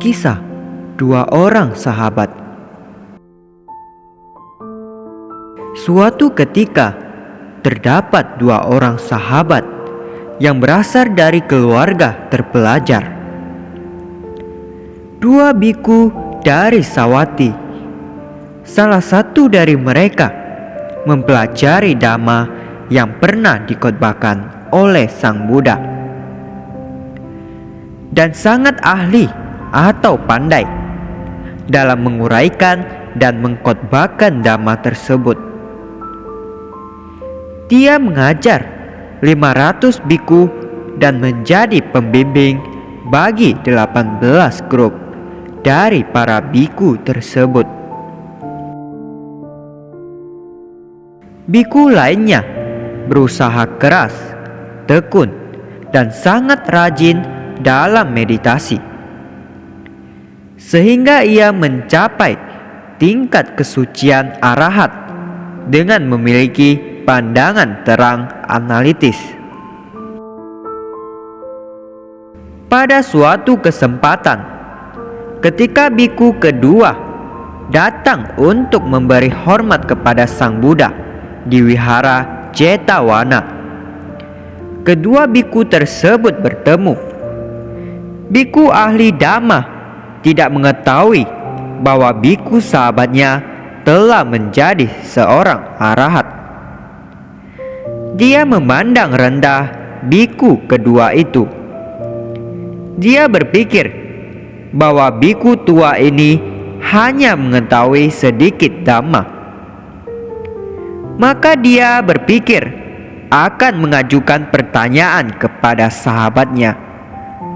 Kisah dua orang sahabat. Suatu ketika, terdapat dua orang sahabat yang berasal dari keluarga terpelajar. Dua biku dari Sawati. Salah satu dari mereka mempelajari dhamma yang pernah dikhotbahkan oleh Sang Buddha dan sangat ahli atau pandai dalam menguraikan dan mengkhotbahkan dhamma tersebut. Dia mengajar 500 biku dan menjadi pembimbing bagi 18 grup dari para biku tersebut. Biku lainnya berusaha keras, tekun, dan sangat rajin dalam meditasi, sehingga ia mencapai tingkat kesucian arahat dengan memiliki pandangan terang analitis. Pada suatu kesempatan, ketika biku kedua datang untuk memberi hormat kepada Sang Buddha di wihara Jetavana, kedua biku tersebut bertemu. Biku ahli dhamma tidak mengetahui bahwa biku sahabatnya telah menjadi seorang arahat. Dia memandang rendah biku kedua itu. Dia berpikir bahwa biku tua ini hanya mengetahui sedikit dhamma. Maka dia berpikir akan mengajukan pertanyaan kepada sahabatnya,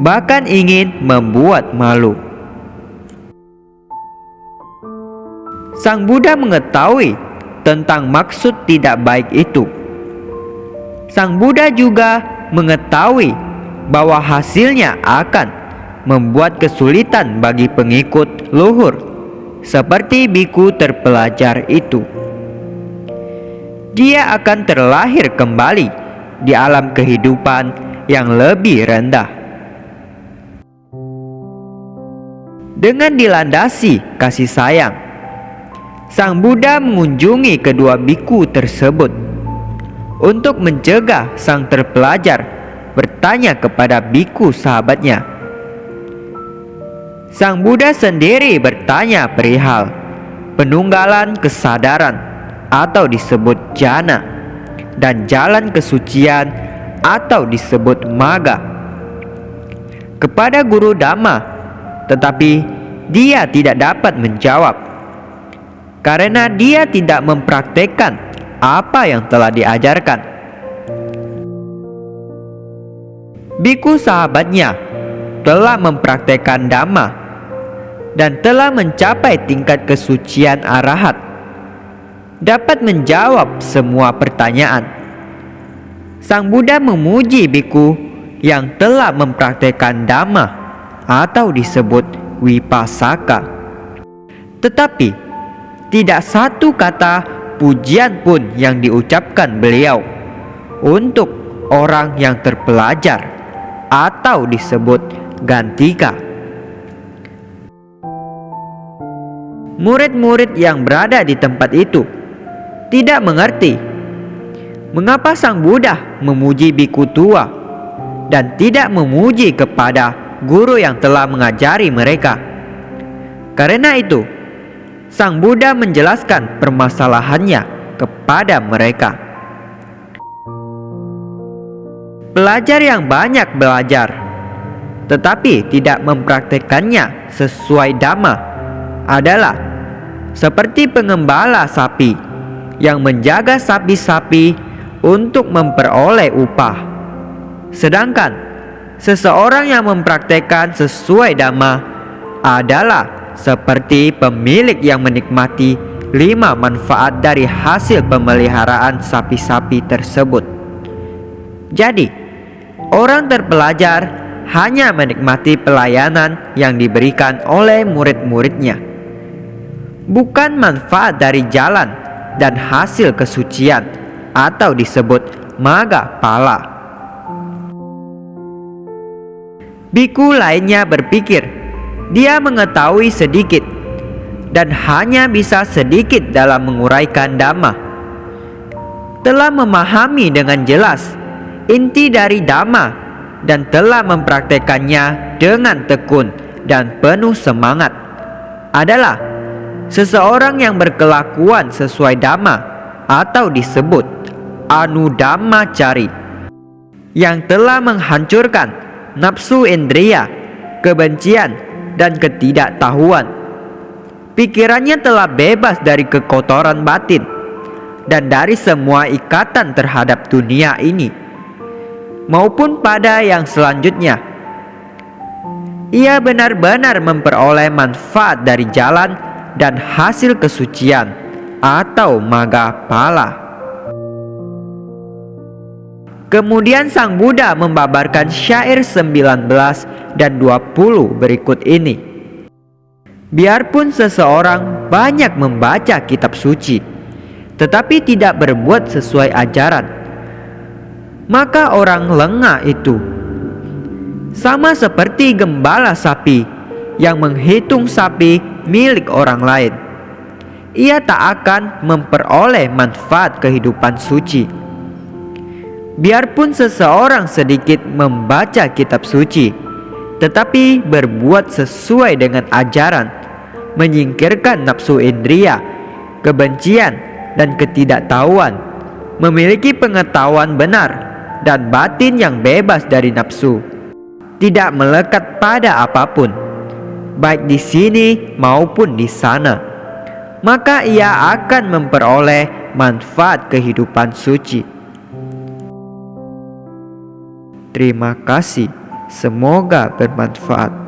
bahkan ingin membuat malu. Sang Buddha mengetahui tentang maksud tidak baik itu. Sang Buddha juga mengetahui bahwa hasilnya akan membuat kesulitan bagi pengikut luhur seperti biku terpelajar itu. Dia akan terlahir kembali di alam kehidupan yang lebih rendah. Dengan dilandasi kasih sayang, Sang Buddha mengunjungi kedua biku tersebut untuk mencegah sang terpelajar bertanya kepada biku sahabatnya. Sang Buddha sendiri bertanya perihal penunggalan kesadaran atau disebut jana, dan jalan kesucian atau disebut magga kepada guru dhamma, tetapi dia tidak dapat menjawab karena dia tidak mempraktekkan apa yang telah diajarkan. Biku sahabatnya telah mempraktekkan dhamma dan telah mencapai tingkat kesucian arahat, dapat menjawab semua pertanyaan. Sang Buddha memuji biku yang telah mempraktekkan dhamma atau disebut vipassaka. Tetapi tidak satu kata pujian pun yang diucapkan beliau untuk orang yang terpelajar atau disebut gantika. Murid-murid yang berada di tempat itu tidak mengerti mengapa Sang Buddha memuji biku tua dan tidak memuji kepada guru yang telah mengajari mereka. Karena itu, Sang Buddha menjelaskan permasalahannya kepada mereka. Pelajar yang banyak belajar tetapi tidak mempraktekannya sesuai dhamma adalah seperti pengembala sapi yang menjaga sapi-sapi untuk memperoleh upah. Sedangkan seseorang yang mempraktekkan sesuai dhamma adalah seperti pemilik yang menikmati 5 manfaat dari hasil pemeliharaan sapi-sapi tersebut. Jadi, orang terpelajar hanya menikmati pelayanan yang diberikan oleh murid-muridnya, bukan manfaat dari jalan dan hasil kesucian atau disebut magga pala. Biku lainnya berpikir Dia mengetahui sedikit dan hanya bisa sedikit dalam menguraikan Dhamma. Telah memahami dengan jelas inti dari Dhamma dan telah mempraktekannya dengan tekun dan penuh semangat adalah seseorang yang berkelakuan sesuai Dhamma atau disebut Anudammacari, yang telah menghancurkan nafsu indriya, kebencian, dan ketidaktahuan. Pikirannya telah bebas dari kekotoran batin dan dari semua ikatan terhadap dunia ini maupun pada yang selanjutnya. Ia benar-benar memperoleh manfaat dari jalan dan hasil kesucian atau Maggaphala. Kemudian Sang Buddha membabarkan syair 19 dan 20 berikut ini. Biarpun seseorang banyak membaca kitab suci, tetapi tidak berbuat sesuai ajaran, maka orang lengah itu sama seperti gembala sapi yang menghitung sapi milik orang lain. Ia tak akan memperoleh manfaat kehidupan suci. Biarpun seseorang sedikit membaca kitab suci, tetapi berbuat sesuai dengan ajaran, menyingkirkan nafsu indriya, kebencian, dan ketidaktahuan, memiliki pengetahuan benar dan batin yang bebas dari nafsu, tidak melekat pada apapun, baik di sini maupun di sana, maka ia akan memperoleh manfaat kehidupan suci. Terima kasih, semoga bermanfaat.